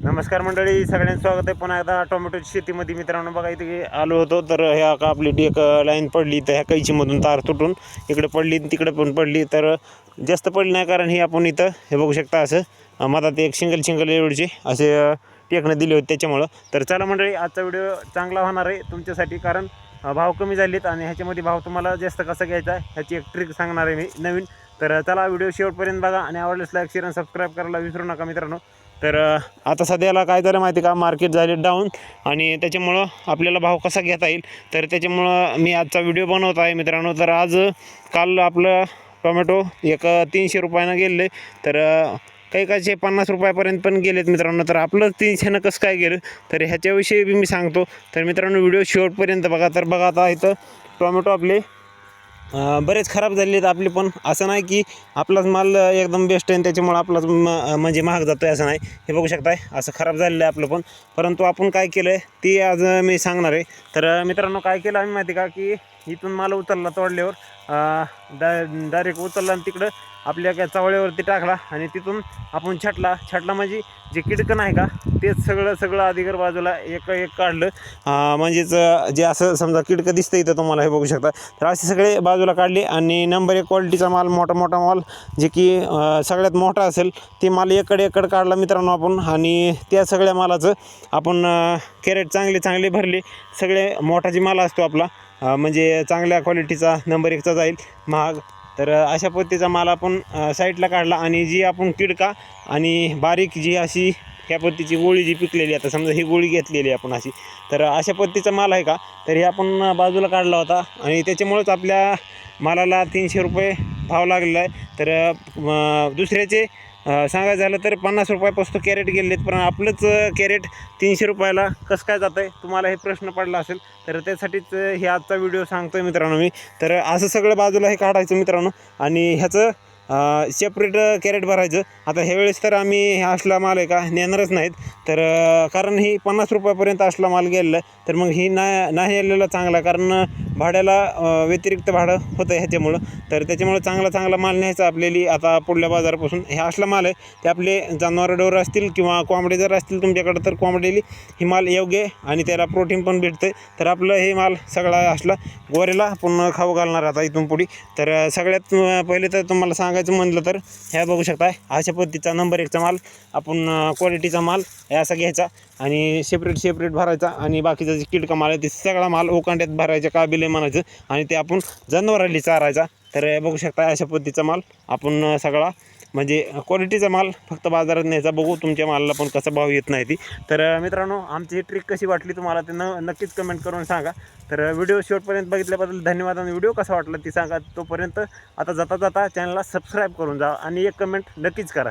नमस्कार मंडळी, सगळ्यांचं स्वागत आहे पुन्हा एकदा टोमॅटोची शेतीमध्ये. मित्रांनो बघा, इथे आलो होतो तर ह्या का आपली एक लाईन पडली, तर ह्या कैचीमधून तार तुटून इकडे पडली तिकडे पण पडली. तर जास्त पडली नाही, कारण ही आपण इथं हे बघू शकता असं मधात एक सिंगल एवढीचे असे टेकणं दिले होते त्याच्यामुळं. तर चला मंडळी, आजचा व्हिडिओ चांगला होणार आहे तुमच्यासाठी, कारण भाव कमी झालेत आणि ह्याच्यामध्ये भाव तुम्हाला जास्त कसा घ्यायचा ह्याची एक ट्रिक सांगणार आहे मी नवीन. तर चला व्हिडिओ शेवटपर्यंत बघा आणि आवडल्यास लाईक शेअर आणि सबस्क्राईब करायला विसरू नका मित्रांनो. तर आता सध्याला काय झालं माहिती का, मार्केट झाले डाऊन आणि त्याच्यामुळं आपल्याला भाव कसा घेता येईल तर त्याच्यामुळं मी आजचा व्हिडिओ बनवत आहे मित्रांनो. तर आज काल आपलं टोमॅटो एक 300 रुपयानं गेले, तर काही काहीचे 50 रुपयापर्यंत पण गेलेत मित्रांनो. तर आपलं 300नं कसं काय गेलं तर ह्याच्याविषयी मी सांगतो. तर मित्रांनो व्हिडिओ शेवटपर्यंत बघा. तर बघा, आता इथं टोमॅटो आपले बरेच खराब झालेले आहेत आपले, पण असं नाही की आपलाच माल एकदम बेस्ट आहे त्याच्यामुळं आपलाच म्हणजे महाग जातो आहे असं नाही. हे बघू शकताय असं खराब झालेलं आहे आपलं पण, परंतु आपण काय केलं आहे ते आज मी सांगणार आहे. तर मित्रांनो काय केलं आम्ही माहिती का, की इथून माल उचलला तोडल्यावर डायरेक्ट उचलला आणि तिकडं आपल्या काय चवळ्यावरती टाकला आणि तिथून आपण छाटला म्हणजे जे किडकं नाही का तेच सगळं अधिकर बाजूला एक काढलं. म्हणजेच जे असं समजा किडकं दिसतं इथं तुम्हाला, हे बघू शकता. तर असे सगळे बाजूला काढले आणि नंबर 1 क्वालिटीचा माल, मोठा माल जे की सगळ्यात मोठा असेल ते माल एकड काढला मित्रांनो आपण. आणि त्या सगळ्या मालाचं आपण कॅरेट चांगले भरले. सगळे मोठा जे माल असतो आपला म्हणजे चांगल्या क्वालिटीचा नंबर 1चा जाईल महाग. तर अशा पद्धतीचा माल आपण साईडला काढला आणि जी आपण किडका आणि बारीक जी अशी ह्या पद्धतीची गोळी जी पिकलेली, आता समजा ही गोळी घेतलेली आपण अशी, तर अशा पद्धतीचा माल आहे का, तर हे आपण बाजूला काढला होता आणि त्याच्यामुळंच आपल्या मालाला 300 रुपये भाव लागलेला आहे. तर दुसऱ्याचे सांगायचं झालं तर 50 रुपयापासून कॅरेट गेलेत, पण आपलंच कॅरेट 300 रुपयाला कसं काय जातं आहे, तुम्हाला हे प्रश्न पडला असेल. तर त्यासाठीच हे आजचा व्हिडिओ सांगतो आहे मित्रांनो मी. तर असं सगळं बाजूला हे काढायचं मित्रांनो आणि ह्याचं सेपरेट कॅरेट भरायचं. आता ह्यावेळेस तर आम्ही हे असला माल आहे का नेणारच नाहीत, तर कारण ही 50 रुपयापर्यंत असला माल गेलेला आहे. तर मग ही नाही आलेला चांगला, कारण भाड्याला व्यतिरिक्त भाडं होतं ह्याच्यामुळं. तर त्याच्यामुळं चांगला माल न्यायचा आपल्याला. आता पुढल्या बाजारापासून हे असला माल आहे ते आपले जनावर डोर असतील किंवा कोंबडे जर असतील तुमच्याकडं, तर कोंबडीली ही माल योग्य आहे आणि त्याला प्रोटीन पण भेटतं. तर आपलं हे माल सगळा असला गोरेला आपण खाऊ घालणार आता इथून पुढे. तर सगळ्यात पहिले तर तुम्हाला सांगायचं म्हणलं तर ह्या बघू शकता अशा पद्धतीचा नंबर 1चा माल आपण क्वालिटीचा माल हे असा घ्यायचा आणि सेपरेट भरायचा आणि बाकीचा जे किडका माल आहे ते सगळा माल ओकांड्यात भरायचा काबिल आहे म्हणायचं आणि ते आपण जनावरांनी चारायचा. तर बघू शकता अशा पद्धतीचा माल आपण सगळा म्हणजे क्वालिटीचा माल फक्त बाजारात न्यायचा. बघू तुमच्या मालाला पण कसा भाव येत नाही ती. तर मित्रांनो आमची ही ट्रिक कशी वाटली तुम्हाला ते नक्कीच कमेंट करून सांगा. तर व्हिडिओ शेवटपर्यंत बघितल्याबद्दल धन्यवाद आणि व्हिडिओ कसा वाटला ती सांगा. तोपर्यंत आता जाता चॅनलला सबस्क्राईब करून जा आणि एक कमेंट नक्कीच करा.